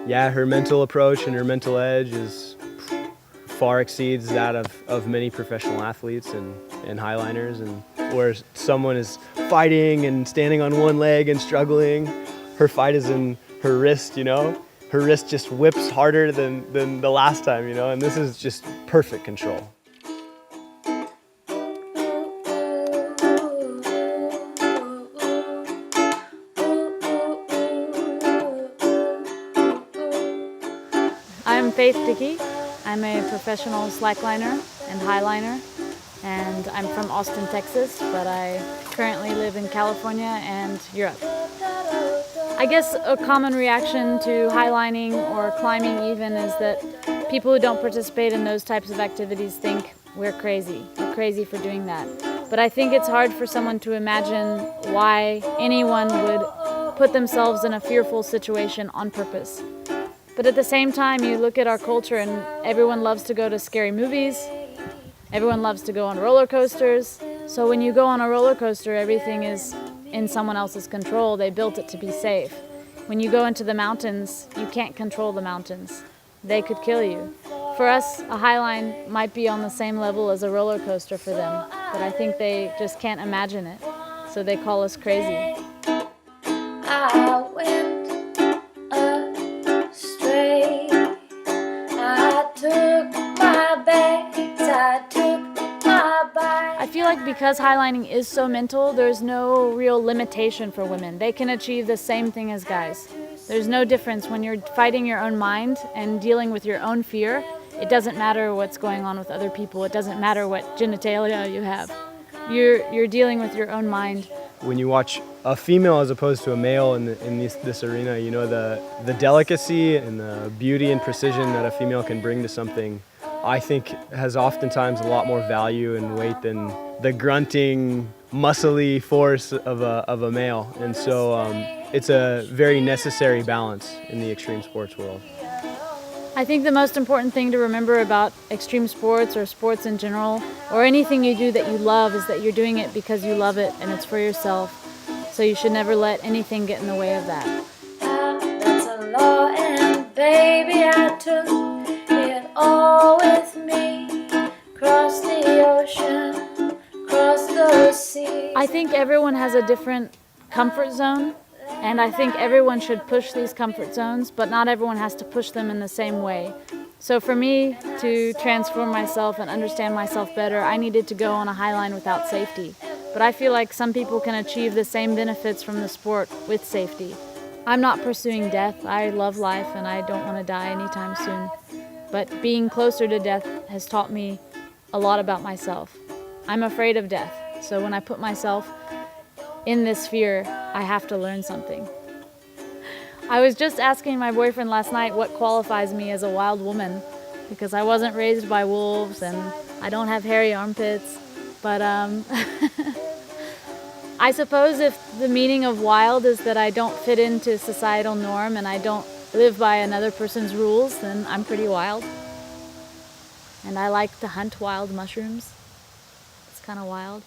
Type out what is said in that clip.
yeah, her mental approach and her mental edge is far exceeds that of many professional athletes and highliners, and where someone is fighting and standing on one leg and struggling, her fight is in her wrist, you know? Her wrist just whips harder than the last time, you know? And this is just perfect control. I'm Faith Dickey. I'm a professional slackliner and highliner, and I'm from Austin, Texas, but I currently live in California and Europe. I guess a common reaction to highlining or climbing even is that people who don't participate in those types of activities think we're crazy. We're crazy for doing that. But I think it's hard for someone to imagine why anyone would put themselves in a fearful situation on purpose. But at the same time, you look at our culture and everyone loves to go to scary movies. Everyone loves to go on roller coasters. So when you go on a roller coaster, everything is in someone else's control. They built it to be safe. When you go into the mountains, you can't control the mountains. They could kill you. For us, a highline might be on the same level as a roller coaster for them, but I think they just can't imagine it. So they call us crazy. I went astray. I took my bags, I took my bike. I feel like because highlining is so mental, there's no real limitation for women. They can achieve the same thing as guys. There's no difference when you're fighting your own mind and dealing with your own fear. It doesn't matter what's going on with other people. It doesn't matter what genitalia you have. You're dealing with your own mind. When you watch a female as opposed to a male in this arena, you know, the delicacy and the beauty and precision that a female can bring to something, I think has oftentimes a lot more value and weight than the grunting, muscly force of a male. And so it's a very necessary balance in the extreme sports world. I think the most important thing to remember about extreme sports or sports in general, or anything you do that you love, is that you're doing it because you love it and it's for yourself. So you should never let anything get in the way of that. That's a law, and baby, I took it all with me. Cross the ocean, cross the sea. I think everyone has a different comfort zone, and I think everyone should push these comfort zones, but not everyone has to push them in the same way. So for me to transform myself and understand myself better, I needed to go on a highline without safety. But I feel like some people can achieve the same benefits from the sport with safety. I'm not pursuing death. I love life and I don't want to die anytime soon. But being closer to death has taught me a lot about myself. I'm afraid of death, so when I put myself in this fear, I have to learn something. I was just asking my boyfriend last night what qualifies me as a wild woman, because I wasn't raised by wolves and I don't have hairy armpits, but I suppose if the meaning of wild is that I don't fit into societal norm and I don't live by another person's rules, then I'm pretty wild. And I like to hunt wild mushrooms. It's kind of wild.